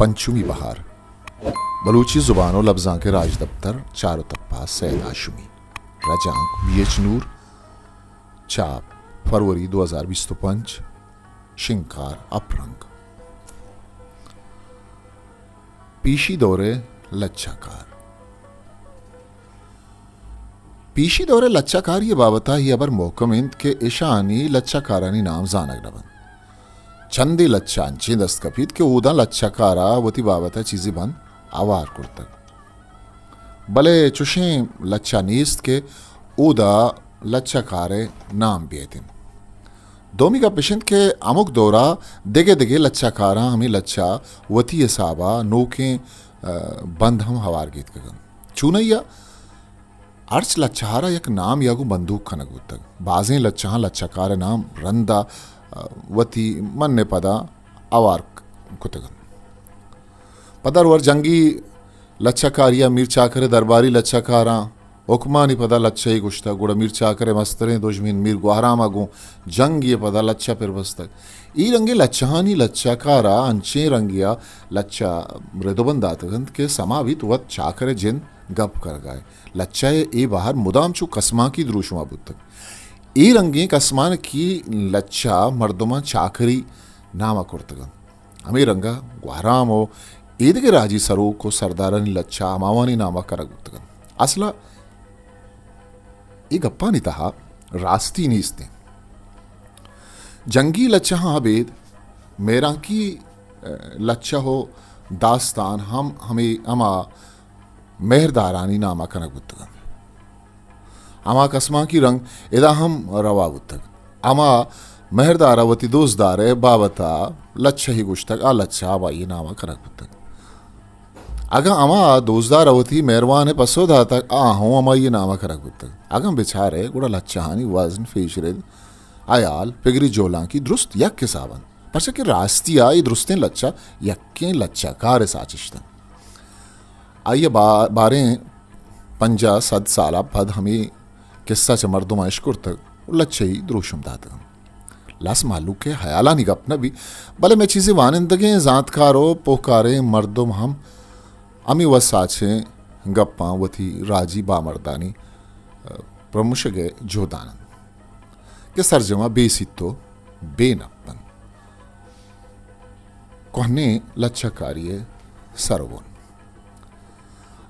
पंचमी बहार बलूची ज़ुबानों लफ्ज़ां के राज दफ्तर चारों तप्पा सैयद हाशमी रजांक BH नूर छाप फरवरी 2025 शिंकार अपरंग पीशी दौरे लच्छाकार पीशी दौरे लच्छाकार ये बाबता ही अबर मोहकमिंद के इशानी लच्छाकारानी नाम जानक नबन चंदी लच्छांची दस्तकपीत के ऊदा लच्छाकारा वती बाबता चीज़ी बन आवार कुर्तक भले चुशें लच्छा नीस्त के ऊदा लच्छाकारे नाम बियतिन दोमी का पिशंत के अमुक दौरा दिगे दिगे लच्छाकारा हमें लच्छा वती साबा नोके बंद हम हवार गीत कगन चूनैया अर्च लच्छारा एक नाम यागु बंदूक खनक बुतक बाजें लच्छा लच्छाकार नाम रंदा वती मन ने पदा आवार कुतगन पदर वर जंगी लच्छाकारिया मीर चाकरे दरबारी लच्छाकारा ओकमानी पदा लच्छा ही गुश्ता गुड़ा मीर चाकरे मस्तरे दुश्मीन मीर गुहरामा गु जंग ये पदा लच्छा फिर बस्तक ई रंगे लच्छानी लच्छाकारा अंचे रंगिया लच्छा मृदुबंदातगंत के समावित वत चाकरे जिन गप कर गए लच्छा ए बाहर मुदाम चु कसमा की द्रुशमा बुतक ई रंगे कसमान की लच्छा मर्दमा चाकरी नामा कुर्तगन हमें रंगा गुहरामो ईद के राजी सरो को सरदारनी लच्छा अमावानी नामा करग बुतगन असला एक गप्पा नहीं तहा रास्ती नहीं इसने जंगी लच्छा आबेद मेरा की लच्छा हो दास्तान हम हमें अमा मेहरदारानी नामा कनक बुतगन अमा कसमा की रंग इदा हम रवा बुतक अमा मेहरदारावती दोस्तदारे बाबता लच्छा ही गुश्तक आ लच्छा बाई नामा कनक बुतक अगा अमा दोस्तदार अवती मेहरबान पसोदा तक हूँ अमा ये नामा करक बुतक अगम बेचारे गुड़ा लच्छानी वजन फेशरद आयाल फिगरी जोला की दुरुस्त यक के सावन पर के रास्तिया ये दुरुस्तें लच्छा यक्के लच्छा कार साचिश्तन आइए बारे 50 साला पद हमें किस्सा च मर्दुमा इश्कुर तक लच्छा ही द्रोशम दातगन लस मालू के हयाला नहीं गपना भी भले मैं चीज़ें वानिंदगे जातकारो पोकारे मर्दुम हम अमी वसाचे गप्पा वथी राजी बामर्दानी प्रमुशगे जोदानन के सरजमा बेसितो बेनप्पन कोहने लच्छाकारिये सरवोन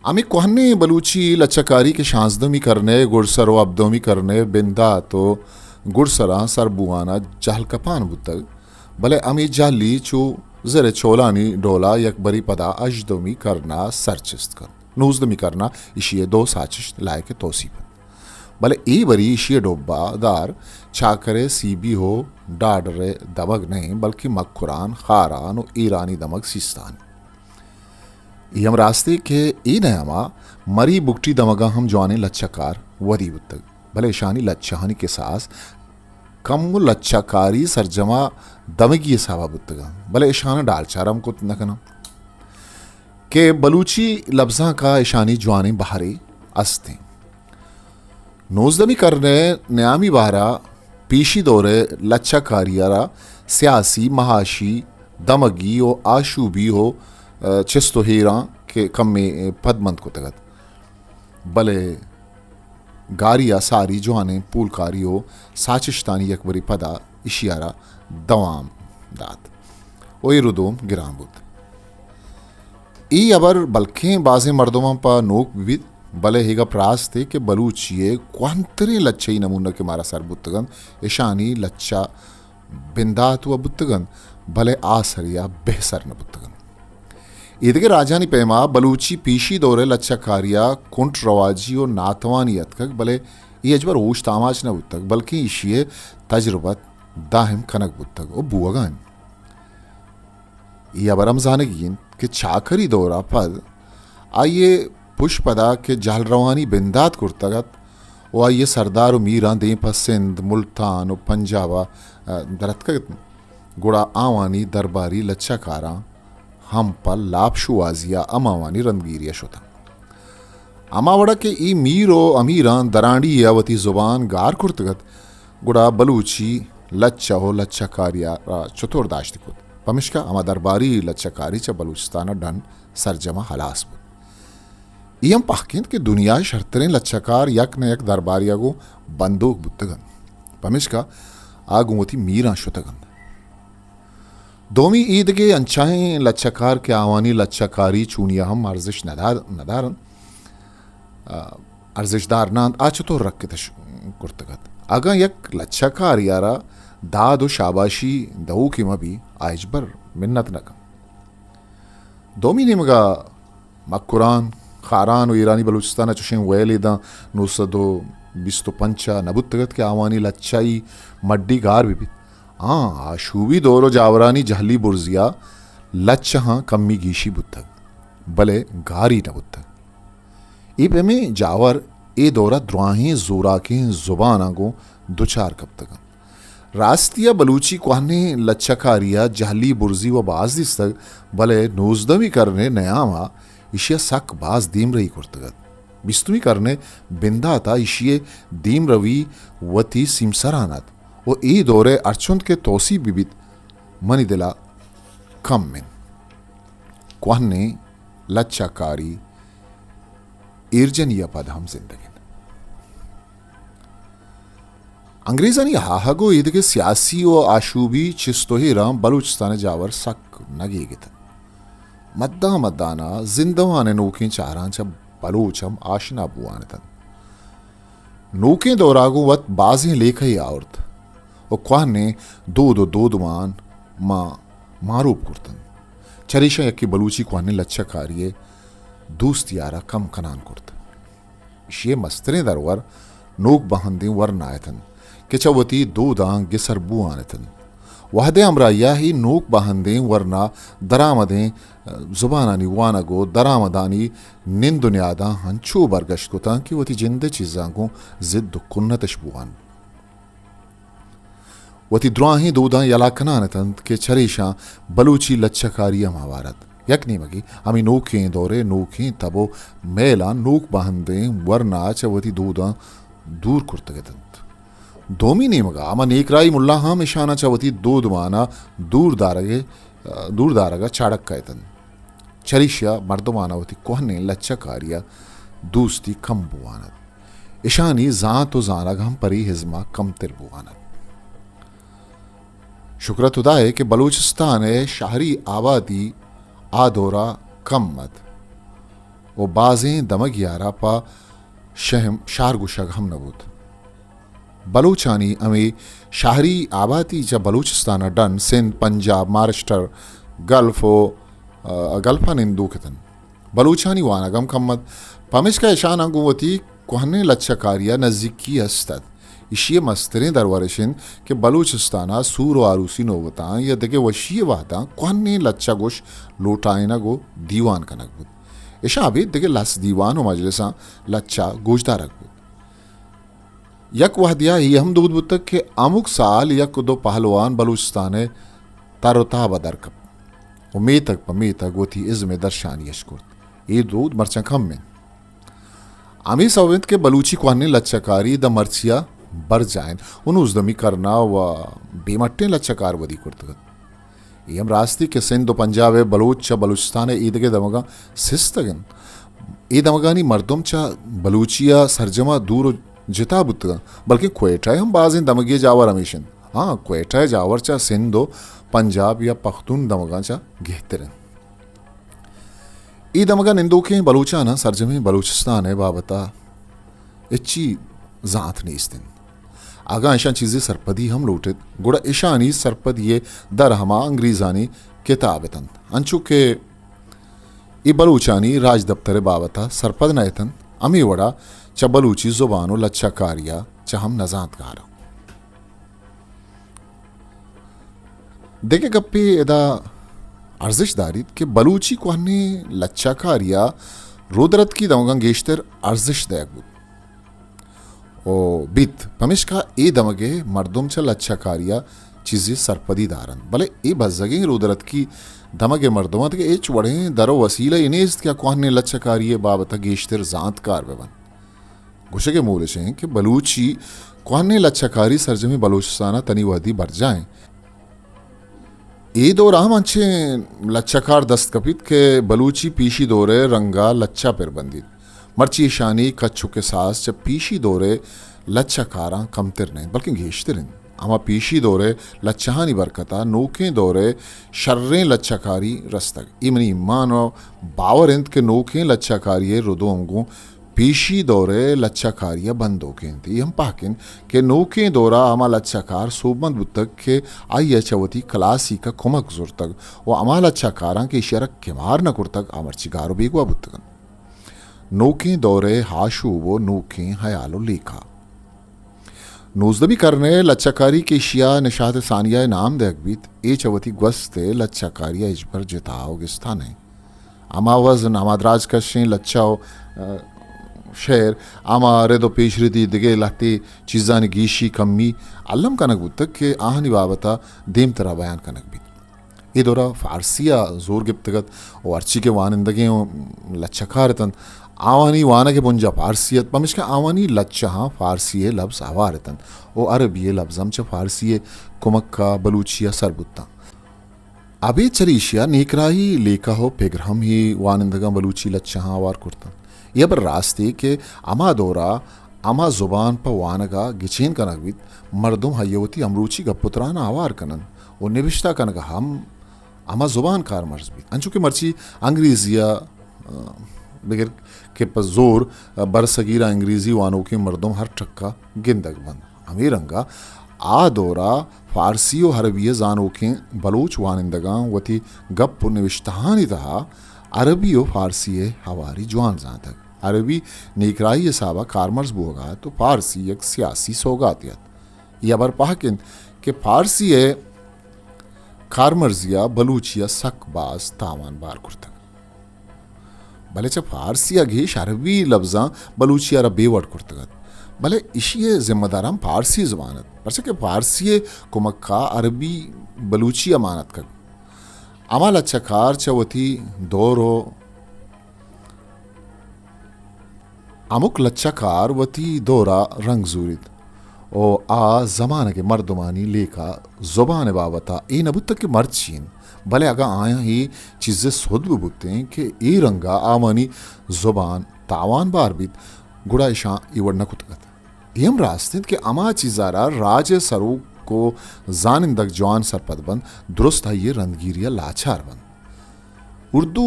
अमी कोहने बलूची लच्छाकारी के शांसदमी करने गुड़सरो अब्दोमी करने बिंदा तो गुड़सरा सरबुआना जहल कपान बुतक भले अमी जाली चू जरे चोलानी डोला यक बरी पदा अजदमी करना सरचिस्त कर नूजदमी करना इशिये दो साचिश लाए के तोसीबन भले ई बरी इशिये डोब्बा दार छाकरे सीबी हो डाडरे दबग नहीं बल्कि मक्कुरान खारान और ईरानी दमग सिस्तान ई हम रास्ते के ई नयामा मरी बुकटी दमगा हम जवाने लच्छाकार वरी बुतक भले शानी लच्छाहानी के सास कम लच्छाकारी सरजमा दमगी सावा बुतगा भले ईशाना डाल चारम को नकना के बलूची लफ्ज़ा का ईशानी जवानी बहारे अस्ते नोजदमी करने न्यामी बहारा पीशी दौरे लच्छाकारियारा सियासी महाशी दमगी हो आशूबी हो चिस्तो हीरा के कम में पदमंद को तगत भले गारिया सारी जवाने पूलकारी हो साचिश्तानी यकबरी पदा इशियारा दवाम दात ओई रुदोम गिरामबुद ई अबर बल्खें बाजे मर्दों पा नोक विविध भले हिगा प्रास थे कि बलूचिये क्वांतरे लच्छई नमूना के मारा सर बुतगन ईशानी लच्छा बिंदात व बुतगन भले आसरिया बेहसर न बुतगन ईदगे राजानी पैमा बलूची पीशी दौरे लच्छाकारिया कुंट रवाजी और नातवानियत कक भले ये अजबर ओश तामाच न बुतक बल्कि इशिये तजर्बत दाहिम कनक बुतक ओ बुआगान ये अबर रमजानगीन के चाकरी दौरा पद आइए पुष्पदा के जहल रवानी बिंदात कुर्तगत वो आइए सरदार मीरा दे पर सिंध मुल्तान और पंजाबा दरतकत गुड़ा आवानी दरबारी लच्छाकारा हम पर लापशुआजिया अमावानी रंगीरिया शुता अमावड़ा के ई मीरो अमीरान दरांडी यावती जुबान गार कुर्तगत गुड़ा बलूची लच्छा हो लच्छाकारिया चतुर्दाश्त कुत पमिश्का अमा दरबारी लच्छकारी च बलूचिस्तान डन सरजमा हलास बुत ईम पहकिंद कि दुनिया शर्तरें लच्छकार यक न यक दरबारिया गो बंदूक बुतगन पमिश्का आगुमती मीरा शुतगन दोमी ईद के अंचाएं लच्छकार के आवानी लच्छकारी चूनिया हम अर्जिश नदारन अर्जिशदार नांद आचतो रख कुर्तगत अगा यक लच्छकार यारा दाद शाबाशी दऊ की मबी आइजबर मिन्नत नकम दोमी निमगा मक्कुरान खारान व ईरानी बलूचिस्तान चुशें वेलिदा नुसदो बिस्तो पंचा नबुतगत के आवानी लच्छाई मड्डी गार भी आशूबी दोरो जावरानी जहली बुर्जिया लच्छ हाँ कम्मी गीशी बुतक भले गारी न बुतक ई में जावर ए दौरा द्रुआहें जोराकें जुबाना गो दुचार कब तक रास्तिया बलूची कुहाने लच्छकारिया जहली बुर्जी व बाज दिस्तक भले नोजदमी करने नयामा इशिया सक बाज दीम रही कुर्तगत बिस्तुमी करने बिंदा था इशिये दीम रवी वती सिमसरानत वो ई दौरे अर्चुंद के तोसी बिबित मनी दिला कम में कुहने लच्छाकारी इर्जनिया पद हम जिंदगी अंग्रेजानी हाहगो ईद के सियासी व आशूबी चिस्तोही राम बलूचिस्तान जावर सक नगी गितन मद्दा मद्दाना जिंदवाने नूकें चारांचा बलूचम आशना बुआने तन नूकें दौरागो वत बाजें लेख ही आवरत और क्वाने दूदमान माँ मारूप कुर्तन चरीशा यक्की बलूची क्वाने लच्छा कारिये दूस्त यारा कम कनान कुर्त ये मस्तरे दरवर नूक बहंदे वर नायतन के चवती दूदां गिसर बुआने तन वहदे अमराया ही नूक बहंदे वरना दरामदें जुबानानी वानगो दरामदानी निन दुनियादा हंचू बरगश को ताकि वती जिंदे चीज़ां को जिद कुन्नतश बुआन वती द्रुआही दूदा यला कनान तन के चरीशा बलूची लच्छकारी अमावारत यकनी मगी अमी नूखें दौरे नूखें तबो मेला नूक बहंदे वरना चवती दूदा दूर कुर्तगे तंत दोमी नेमगा अमा नेकराई मुल्ला हम इशाना चवती दूदवाना दूर दारगा चाड़क कायतन चरिशिया मर्दमानावती कोहने लच्छा कारिया दूस्ती कम बुआनत इशानी जां तो जानाग हम परी हिजमा कम तिर बुआनत शुक्रत खुदा है कि बलूचिस्तान है शहरी आबादी आदोरा कम मत वो बाजें दमग यारा पा शहम शारगुशग हम नबूत बलूचानी अमी शहरी आबादी चा बलूचिस्तान डन सिंध पंजाब महाराष्ट्र गल्फा निंदू खतन बलूचानी वानगम कम्मत पमिश का ईशान गुवती कोहने लच्छकारिया नज़दीकी हस्तत इशिये मस्तरें दरवरशिन के बलूचिस्ताना सूर व आरूसी नोवता या दगे वशिये वादा कोहने लच्छा गोश लोटाइना गो दीवान कनक बुद इशा अभी दगे लस दीवान हो मजलिसा लच्छा गोजदारक बुद यक वहदिया ही हम दूध बुतक के अमुक साल यक दो पहलवान बलूचिस्तान तारोता बदरकब उमे तक वो थी इज़्म दर्शानी यशकुर ये दूध मरचा खम में आमी सविंद के बलूची कुहाने लच्छकारी द मर्चिया बर जाएं उन उजदमी करना व बेमट्टे लच्छकार वदी कुर्तगत ये हम रास्ती के सिंध पंजाब बलूच बलूचिस्तान ईद के दमगा सिस्तगन ए दमगानी मर्दम चा बलूचिया सरजमा दूर जिता बुतगा बल्कि क्वेटा हम बाजें दमगे जावर हमेशन हाँ क्वेटा जावर चा सिंधो पंजाब या पख्तून दमगा चा गेहतरन ई दमगा निंदोके बलूचा ना सरजमे बलूचिस्तान है बाबता इच्ची जात नहीं इस दिन आगा ऐशा चीज़ें सरपदी हम लूटे गुड़ा ईशानी सरपद ये दर हमा अंग्रेज़ानी किताबतन अंचु के ई बलूचानी राज दफ्तर बाबता सरपद नयतन अमी वड़ा च बलूची जुबानो लच्छा कारिया च हम नजात कार देखे गप्पे एदा अर्जिश दारित के बलूची को हने लच्छा कारिया रोदरत की दमगा गेश्तर अर्जिश दयागुद ओ बित पमिश का ए दमगे मर्दुम च लच्छा कारिया चीज़ें सरपदी दारन भले ए बजगे रोदरत की दमगे मर्दुम के एच वड़े दरो वसीला इनेस्त क्या कोहने लच्छा कारिये बाबता गेश्तर जात कार बेबन गुशे के मूल हैं कि बलूची कोहने लच्छाकारी सरजमी बलूचिस्ताना तनी वहदी बर जाएं ए दौरा मंचे लच्छकार दस्तकपित के बलूची पीशी दौरे रंगा लच्छा पर बंदित मर्ची शानी कच्छु के सास जब पीशी दौरे लच्छकारा कमतिर नहीं बल्कि घेशतिरिन अमा पीशी दौरे लच्छहानी बरकता नोकें दौरे शर्रें लच्छकारी रस्तक इमनी मानो बावरिंद के नोकें लच्छकारिये रुदोंगों पीशी दौरे लच्छकारिया बंद होकें थी हम पाकिन के नोकें दौरा अमा लच्छकार सोबमंद बुतक के आई चवती कलासी का कुमक जुर तक वो अमा लच्छकारा के इशारा केमार न कुर्तक अमरची गारो बेगुआ बुतकन नोकें दौरे हाशु वो नोकें हयालो लेखा नोजदबी करने लच्छकारी के शिया निशात सानिया नाम देखबीत ए चवती ग्वस्ते लच्छकारिया इजबर जिताओ गिस्तान है अमा वजन अमाद्राज कशें लच्छाओ शेर आमा रेदो पेशरीदी दिगे लाते चीज़ानी गीशी कम्मी अल्लम कनक बुतक के आहनी बाबता देम तरह बयान कनक भी ये दौरा फारसिया जोर गिप्तगत और अर्ची के वानिंदगे लच्छकारतन आवानी वाना के बुंजा फारसियत पमिश का आवानी लच्छा फारसी लफ्ज़ आवारतन ओ अरबी लफ्ज़म च फारसी कुमक्का बलूचिया सरबुत्ता अबे चरीशिया नेकराही लेका हो पेगरहम ही वानिंदगा बलूची लच्छा आवार कुर्तन यह बर रास्ते के अमा दौरा अमा जुबान पर वानगा गिचेन कनकवित मर्दुम हयवती अमरूची का पुत्राना आवार कनन वो निविष्टा कनक हम अमा जुबान कार मर्ज भी अंचु के मर्ची अंग्रेजिया बगैर के पर जोर बरसगीरा अंग्रेजी वानों के मर्दुम हर टक्का गिंदक बंद अमीरंगा आ दौरा फारसी और हरबिय जानों के बलोच वानिंदगा वती गप निविष्टहानी तहा अरबी और फारसी हवारी जवान जहाँ तक अरबी नेकराई साबा कारमर्ज बोगा तो फारसी एक सियासी सौगातियत या बर पाकिन के फारसी कारमर्जिया बलूचिया सकबाज तावान बार कुर्तक भले च फारसिया घेश अरबी लफ्जा बलूचिया बेवट कुर्तगत भले इशी जिम्मेदाराम फारसी जबानत पर के फारसी कुमक्का अरबी बलूची अमानत कर अमा लच्छकार चवती दौरो अमुक लच्छकार वती दौरा रंग जूरित ओ आ जमाना के मर्दमानी लेका जुबान बाबता ए नबुत के मर्चीन भले अगा आया ही चीज़ें सुध बुते के ए रंगा आवानी जुबान तावान बार बीत गुड़ा इशा इवड़ न कुतगत एम रास्ते के अमा चीज़ारा राज सरू को जानिंदक जवान सरपदबंद दुरुस्त है ये रंगीरिया लाचार बंद उर्दू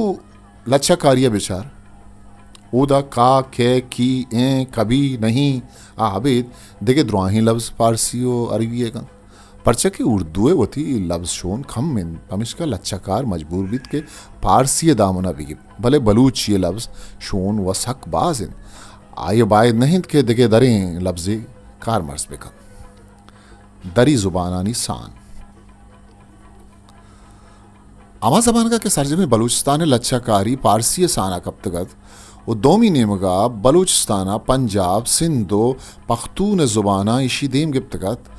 लच्छकारिया बेचार ओदा का के की ए कभी नहीं आबेद देखे द्रोही लफ्ज़ फारसियो अरबी गन परचा के उर्दू वती लफ्ज़ शोन खम मिन पमिश्का लच्छकार मजबूर बित के फारसी दामना बिगिब भले बलूच ये लफ्ज़ शोन व सक बाजिन आये बायद नहीं के देखे दरें लफ्ज़ कार मर्ज बेकन दरी जुबानानी सान अमा जबान का के सरजे में बलूचिस्तान लच्छाकारी पारसी साना कप्तगत वो दोमी नेमगा बलूचिस्ताना पंजाब सिंधो पख्तून जुबाना इशी देम गिप्तगत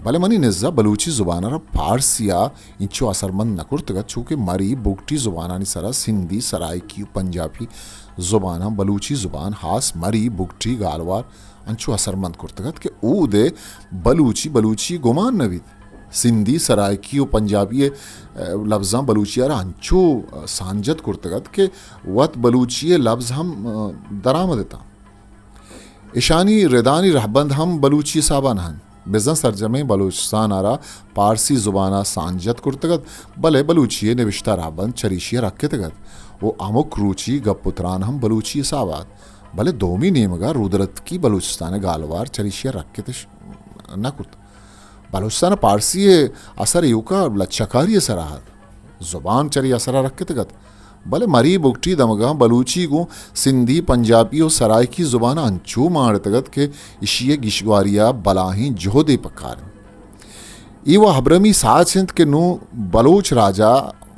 भले मनी निज़ा बलूची जुबाना रा फारसिया इंचो असरमंद नकुर्तगत चूँकि मरी बुगटी जुबानानी सरा सिंधी सराइकी पंजाबी जुबाना बलूची जुबान हास मरी बुगटी गालवार अंचु असरमंद कुर्तगत के ऊदे बलूची गुमान नवीद सिंधी सराइकी और पंजाबी लफ्ज़ा बलूचियारा अंचु सांजत कुर्तगत के वत बलूची लफ्ज़ हम दरामदता ईशानी रेदानी रहबंद हम बलूची साबान हन बिजन सरजमे बलूचिस्तान आरा पारसी जुबाना सांजत कुर्तगत भले बलूची निविष्टा रहबंद चरीशिया रखतगत वो अमुक रूची गपुत्रान हम बलूची साबात भले दोमी नेमगा रुदरत की बलूचिस्तान गालवार चरीशिया रखे न कुर्त बलूचिस्तान पारसी असर युका लच्छकारी सराहत जुबान चरी असरा रखे तगत भले मरी बुगटी दमगा बलूची गो सिंधी पंजाबी और सराइकी जुबान अंचू मार तगत के इशिये गिशवारिया बलाही जोहदे पकार इव हब्रमी सात सिंध के नो बलोच राजा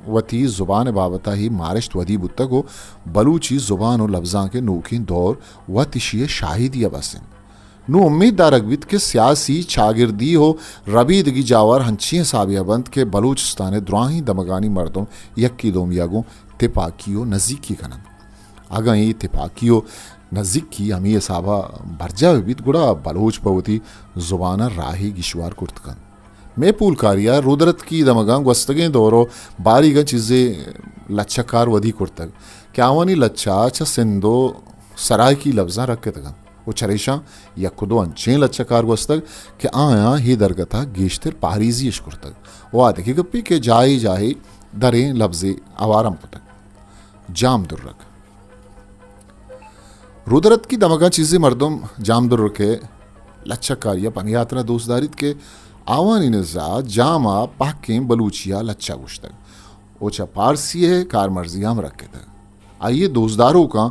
वती जुबान बाबता ही मारिश्त वदी बुत्ता को बलूची जुबान और लफ्ज़ां के नोखी दौर व तिशिये शाहिदिया बसन नो उम्मीद दारगवित के सियासी शागिर्दी हो रबीदगी जावर हंचिए साबिया बंद के बलूचिस्तान द्राही दमगानी मर्दों यक्की दोमियागो तिपाकियो नज़ीकी कनन अगई तिपाकियो नज़ीकी हमी साबा बरजा बित गुड़ा बलोच पवती जुबाना राही गिशवार कुर्तकन मैं पूल कारिया रुदरत की दमगा वस्तगें दौरो बारीगा चीज़ें लच्छा कार वधी कुर्तग क्या वानी लच्छा अच्छा सिंधो सराय की लफ्जा रख के तगन वो चरेशा या खुदो अंचे लच्छा कार वस्तग कि आया ही दरगता गेश्तर पारीजी कुर्तग वो आते कि गप्पी के जाई जाही दरें लफ्जे आवारम कुतग जाम दुर्रक रुदरत की दमगा चीज़ें मर्दम जाम दुर्र के लच्छा कारिया पनियात्रा दोस्तदारित के आवानी नजा जामा पाकें बलूचिया लच्छा गुश्तग ओचा पारसी है कार मर्जियाम रखे तक आइए दोस्तदारों का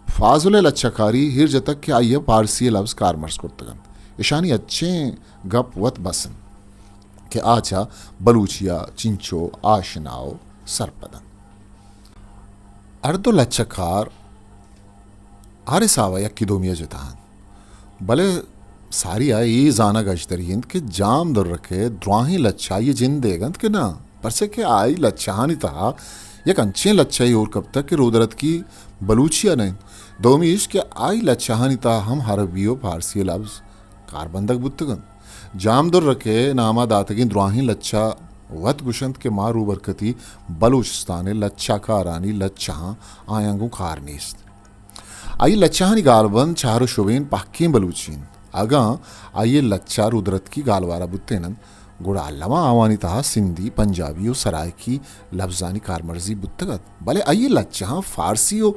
फाजुल लच्छाकारी हिर जतक के आइए पारसी लफ्ज़ कार मर्ज कुर्तगन ईशानी अच्छे गप वत बसन के आचा बलूचिया चिंचो आशनाओ सरपदन अर्दो लच्छकार आरे सावा यक्की दोमिया जतान भले सारी आए ये जाना गश्तरीन के जाम दर रखे द्वाही लच्छा ये जिन देगंत के ना परसे के आई लच्छानी था यक अंचे लच्छाई और कब तक के रुदरत की बलूचिया नहीं दोमीश के आई लच्छानी था हम हरबियो फारसी लफ्ज़ कारबंदक बुत्तगन जाम दर रखे नामा दातगी द्वाही लच्छा वत गुशंत के मारू बरकती बलूचिस्तान लच्छा कारानी लच्छा आयांगू कारनीस्त आई लच्छानी गालबन चारो शुबेन पाक्कें बलूचीन आगा आइए लच्छा रुदरत की गालवारा बुत्तेनन गुड़ा अल्लामा आवानी तहा सिंधी पंजाबी सराय की लफ्जानी कारमर्जी बुत्तगत भले आइए लच्छा फारसी ओ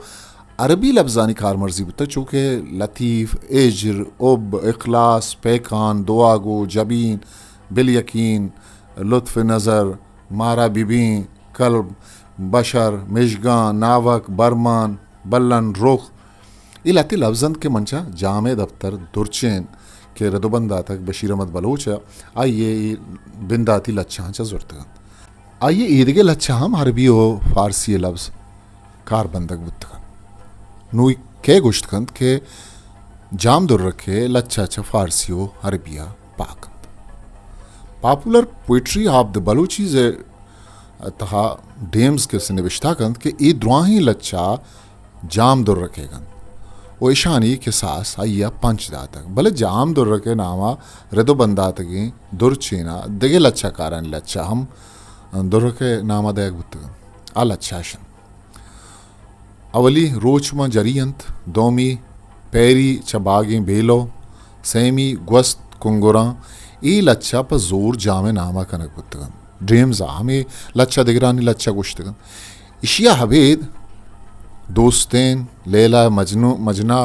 अरबी लफ्जानी कारमर्जी बुत्तग चूँकि लतीफ़ एजर उब इखलास पैकान दुआगो जबीन बिल यकीन लुत्फ़ नज़र मारा बिबी कल्ब बशर मिशगान नावक बरमान बल्लन रुख इलाती लफ्जन के मंचा जामे दफ्तर दुरचेन के रदोबंदा तक बशीर अहमद बलोचा आइए बिंदाती लच्छा जुर्तगन आइए ईदगे लच्छा हम अरबी हो फारसी लफ्ज़ कार बंदक बुत्तगन नुई के गुश्तकंद के जाम दुर रखे लच्छा अच्छा फारसी हो अरबिया पाकंद popular poetry of the Baluchis तहा डेम्स के से निविष्टाकंद के ई द्वाही लच्छा जाम दुर रखेगन वो ईशानी के सास आइया पंच दातक भले जाम दुर्र के नामा रदो बंदातगी दुर्चीना दिगे लच्छा कारण लच्छा हम दुर्र के नामा दयक बुत्तगन आ लच्छाशन अवली रोचमा जरियंत दोमी पैरी चबागी बेलो सेमी ग्वस्त कुंगुरा ई लच्छा पर जोर जामे नामा कनक बुत्तगन ड्रीम्स हमें लच्छा दिगरानी लच्छा गुश्तगन इशिया हबेद दोस्तेन लेला मजनू मजना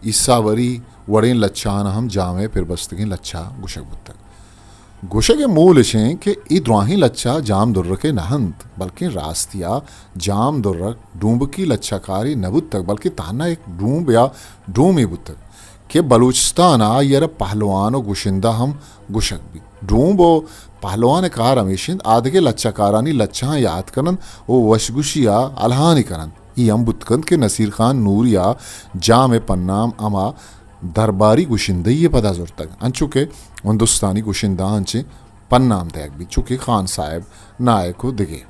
ईसावरी वड़ें लच्छान हम जामे फिर बस्तगी लच्छा गुशक बुत्तक गुशक मूल शें के ई द्वाही लच्छा जाम दुर्र के नहंत बल्कि रास्तिया जाम दुर्र डूब की लच्छाकारी न बुत्तक बल्कि ताना एक डूब या डूम ही बुत्तक के बलूचिस्तान आ यर पहलवान और गुशिंदा हम गुशक भी डूब ओ पहलवान कार हमेशिन आदगे लच्छाकारानी लच्छा याद करन ओ वशगुशिया अलहानी करन ई हम बुत्कंद के नसीर खान नूरिया जाम पन्नाम अमा दरबारी गुशिंदा ये पता जोर तक अंचुके हिंदुस्तानी गुशिंदा अंचे पन्नाम तक भी चुके खान साहब नाय को दिगे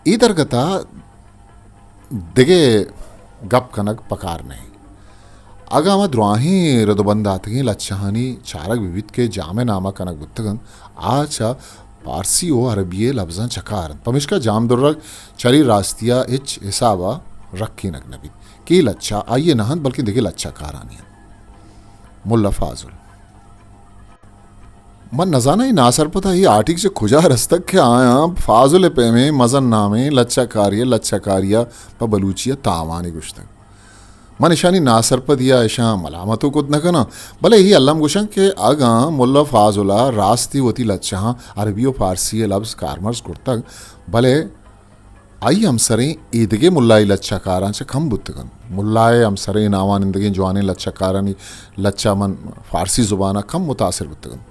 इधर गता दिगे गप कनक पकार नहीं आगामा द्वाही रदोबंद आतगी लच्छहानी चारक विविध के जामे नामा कनक बुत्तगन आचा पारसी ओ अरबिये लफ्ज़ां चकारन पमिश्का जाम दुर्रक चरी रास्तिया इच हिसाबा रखी नक नबी की लच्छा आइए नहन बल्कि देखिए लच्छा कारानी मुल्ला फाजुल मन नजाना ही नासर पता ही आर्टिक से खुजा रस्तक के आया फाजुल पे में मजन नामे लच्छा कारिया प बलूचिया तावानी गुश्तक मन ईशानी नासर पर दिया ऐशा मलामतों कुद न कना भले ही अल्लाम गुशन के आगा मुल्ला फाजुला रास्ती होती लच्छा अरबी फारसी लफ्ज़ कारमर्स कुर्तक भले आई हम सरें ईदगे मुल्लाई लच्छा कारां से कम बुत्तगन मुल्लाए हम सरें नावान इंदगे जवाने लच्छा कारानी लच्छा मन फारसी जुबाना कम मुतासिर बुत्तगन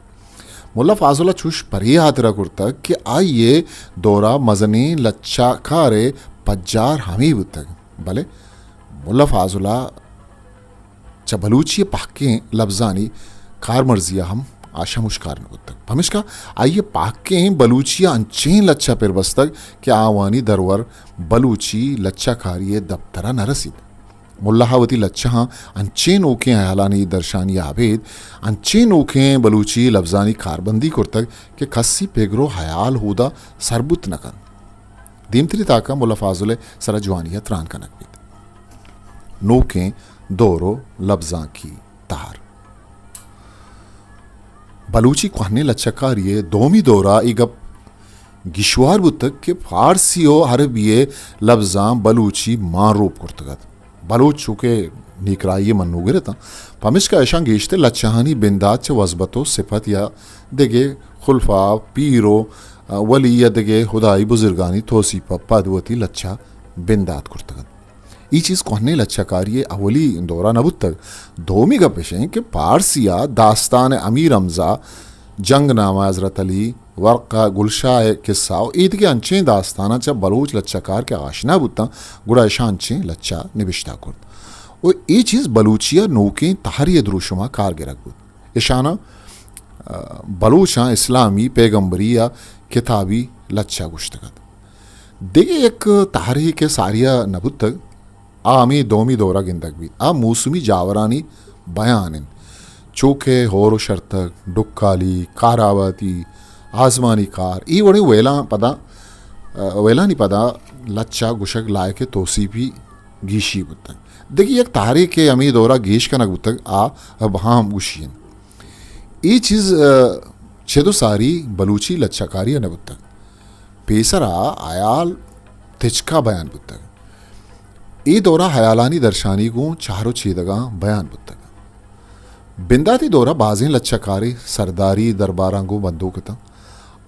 मुल्ला फाजुला चुश परी हातरा कुर्तक कि आइए दौरा मजनी लच्छा कारे पज्जार हमी बुत्तक भले मुल्ला फाजुला च बलूची पाके लफ्ज़ानी कार मर्जिया हम आशा मुश्कार नगुत्तक हमिश्का आइए पाके बलूचिया अंचें लच्छा पेर बस्तक कि आवानी दरवर बलूची लच्छा कारिये दफ्तरा न रसीद मुल्लाहावती लच्छा अंचे नोके अयालानी दर्शानी आबेद अंचे नोके बलूची लफ्जानी कारबंदी कुर्तक के खस्सी पेगरो हयाल हुदा सरबुत नकन दीमतरी ताका मुल्ला फाजुल सरा जवानिया त्रान कनक बीत नोके दोरो लफ्जा की तार बलूची कहने लच्छकारिये दोमी दौरा इगप गिशवार बुतक के फारसियो अरबिये लफ्जा बलूची मारूप कुर्तगत बलूच चुके निकराइये मन्नूगे था पमिश का ऐशा गेशते लच्छहानी बिंदात च वजबतो सिफत या देगे खुलफा पीरो वली या देगे खुदाई बुजुर्गानी तोसी पदवती लच्छा बिंदात कुर्तगत ई चीज़ कहने लच्छकारिये अवली दौरा नबुत तक दोमी का पेशें कि पारसिया दास्तान अमीर हमजा जंग नामा हज़रत अली वर्क़ा गुलशाह किस्सा ईद के अंचे दास्ताना चा बलूच लच्छकार के आशना बुता गुड़ा ऐशा अंचे लच्छा निबिश्ता कुर्द और ये चीज़ बलूचिया नोके तहरी द्रुशुमा कार गिरक बुत इशाना बलूचा इस्लामी पैगम्बरी या किताबी लच्छा गुश्तगत देगे एक तहरी के सारिया नबुत तक आमी दोमी दौरा गिंदक भी आ मौसमी जावरानी बयान चोखे होरो शर्तक डुक्काली कारावती आजमानी कार ई वड़े वेला नी पदा लच्छा गुशक लाए के तोसीफी गीशी बुतक देखिए एक तारे के अमी दौरा गीश का नक बुतक आ अब हम गुशियन ई चीज़ छेदो सारी बलूची लच्छाकारी न बुतक पेसरा आयाल तिचका बयान बुतक ई दौरा हयालानी दर्शानी को चारों छेदगा बयान बुतक बिंदाती दौरा बाजें लच्छकारी सरदारी दरबारांगो बंदूकता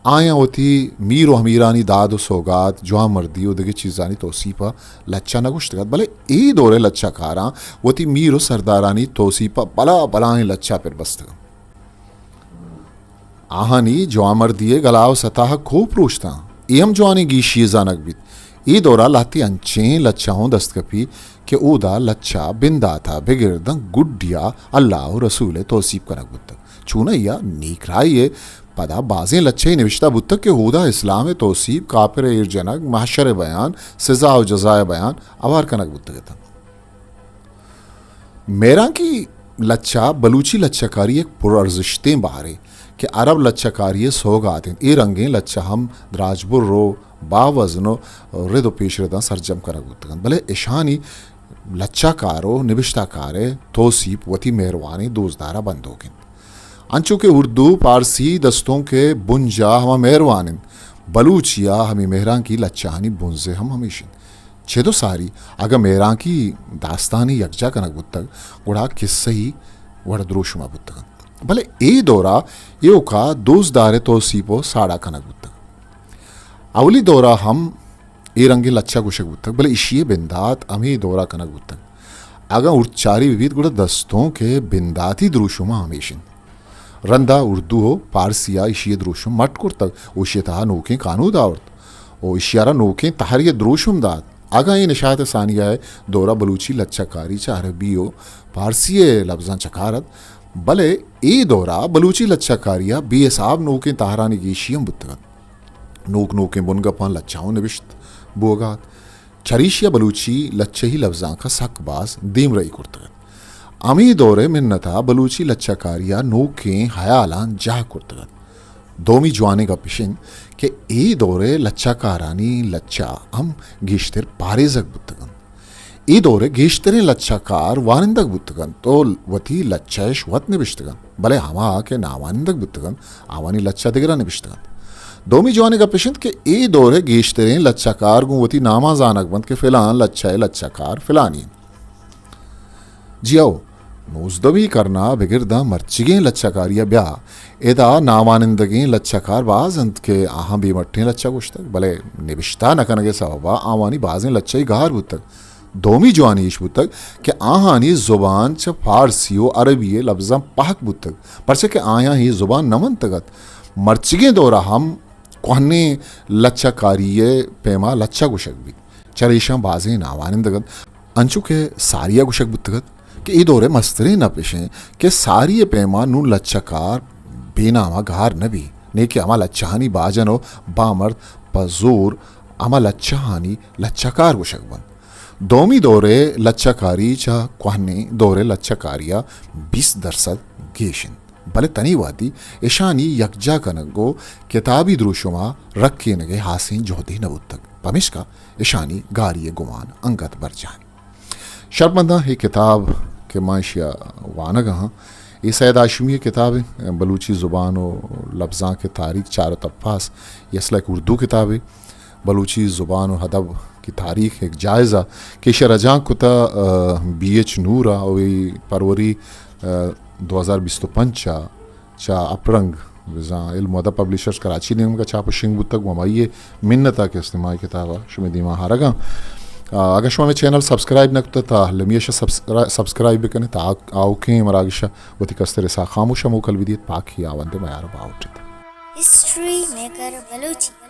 आया होती मीर व हमीरानी दाद व सौगात जुआ मर्दी उदगे चीज़ानी तोसीपा लच्छा नगुश्तगत भले ई दौरे लच्छाकारा होती मीर व सरदारानी तोसीपा बला बलाएं लच्छा पर बस्तग आहानी जुआ मर्दिये गलाव सताह खूब रोशता एम जुआनी गीशी जानक बीत ई दौरा लाती अंचे लच्छाओं दस्तकपी के ऊदा लच्छा बिंदा था बिगिरदा गुड्डिया अल्लाह रसूल तोसीब करक बुतक चूनैया नीकराइये पदा बाजें लच्छे निविश्ता बुतक के ऊदा इस्लाम तोसीब कापिर इरजनक महशर बयान सजा व जजाय बयान अवार कनक बुतक था मेरा की लच्छा बलूची लच्छाकारी एक पुरअर्जिश्तें बाहरे कि अरब लच्छाकारी सोगात ए रंगें लच्छा हम द्राजबुर रो बावजनो रिदो पेशरदा सरजम करक बुतगन भले ईशानी लच्छाकारो निबिश्ताकारे तोसीब वती मेहरवानी दोजदारा बंदोगिन अंचो के उर्दू पारसी दस्तों के बुंजा हम मेहरवानिन बलूचिया हमें मेहरां की लच्छानी बुंजे हम हमेशा छेदो सारी अगर मेहरां की दास्तानी यकजा कनक बुतक गुड़ा किस्से ही वड़द्रोशुमा बुतगन भले ए दौरा ये का दोजदारे तोसीबो साड़ा कनक बुतक अवली दौरा हम ए रंगे लच्छा गुशक बुतक भले इशिये बिंदात अमी दौरा कनक बुतक अगर उच्चारी विविध गुड़ा दस्तों के बिंदाती द्रुशुमा हमेशिन रंदा उर्दू हो पारसिया इशिये द्रुशुम मटकुर तक ओशिये तहा नोके कानू दावत ओ इशियारा नोके तहरिये द्रुशुम दात आगा ये निशात सानिया है दौरा बलूची लच्छाकारी चा अरबी हो पारसिये लफ्जां चकारत भले ए दौरा बलूची लच्छाकारिया बी एसाब नोके तहरानी गीशियम बुतगत नोक नोके बुनगपान लच्छाओं निविश्त बोगात चरीशिया बलूची लच्छे ही लफ्जां का सकबाज दीम रही कुर्तगत अमी दौरे मिन्नता बलूची लच्छाकारिया नोके हयालान जाह कुर्तगत दोमी जवाने का पिशिन के ए दौरे लच्छाकारानी लच्छा हम गिश्तर पारेजक बुतगन ए दौरे गिश्तरे लच्छाकार वानिंदक बुतगन तो वती लच्छाश वत निबिश्तगन भले हमा के नावानिंदक बुतगन आवानी लच्छा दिगरा निबिश्तगन दोमी जवानी का पेशेंट के ए दौरे गेश्तरें लच्छाकार गुवती नामा जानक बंद के फिलान लच्छाए लच्छाकार फिलानी जियाओ नोजदवी करना बिगिरदा मर्चिगे लच्छाकारिया ब्या एदा नामानिंदगी लच्छाकार बाज अंत के आहा बेमट्ठे लच्छा गुश्तक भले निबिश्ता नकनगे सबबा आवानी बाजें लच्छाई गार बुतक दोमी जवानी इश बुतक के आहानी जुबान च फारसियो अरबिये लफ्जा पाक बुतक परसे के आया ही जुबान नमन तगत मर्चिगे दौरा हम कहने लच्छाकारिये पेमा लच्छा गुशक भी चरेशा बाजें नावानिंदगत अंचु के सारिया गुशक बुतगत कि ई दौरे मस्तरे न पेशें के सारिये पेमा नू लच्छाकार बेनामा घार नबी ने कि अमा लच्छाहानी बाजनो बामर्द पजोर अमा लच्छाहानी लच्छाकार गुशक बन दोमी दौरे लच्छकारी चा क्वाहने दौरे लच्छकारिया 20% गेशन भले तनी वादी ईशानी यकजा कनगो किताबी द्रुशुमा रखे नगे हासिन जोधी नबुतक पमिश्का ईशानी गारिय गुमान अंगत बरजान शर्मंदा है किताब के माशिया वानगा ये सैद आशमी किताब है बलूची ज़ुबान और लफ्ज़ा के तारीख चार तफ़ास यसला एक उर्दू किताब है बलूची ज़ुबान और अदब की तारीख एक जायज़ा कि शरजा कुता BH नूरा और परवरी 2025 चा अपरंग इल्म अदब पब्लिशर्स कराची ने उनका छाप शिंग तक वमाइए मिन्नता के इस्तेमाल किताब शुमे दिमा हारगा अगर शुमा में चैनल सब्सक्राइब न करता लमियशा सब्सक्राइब करने ता आओके मरागिशा वती कस्tere सा खामोशा मोकल विदित पाकी आवंदे मयार बाउट हिस्ट्री मेकर बलूची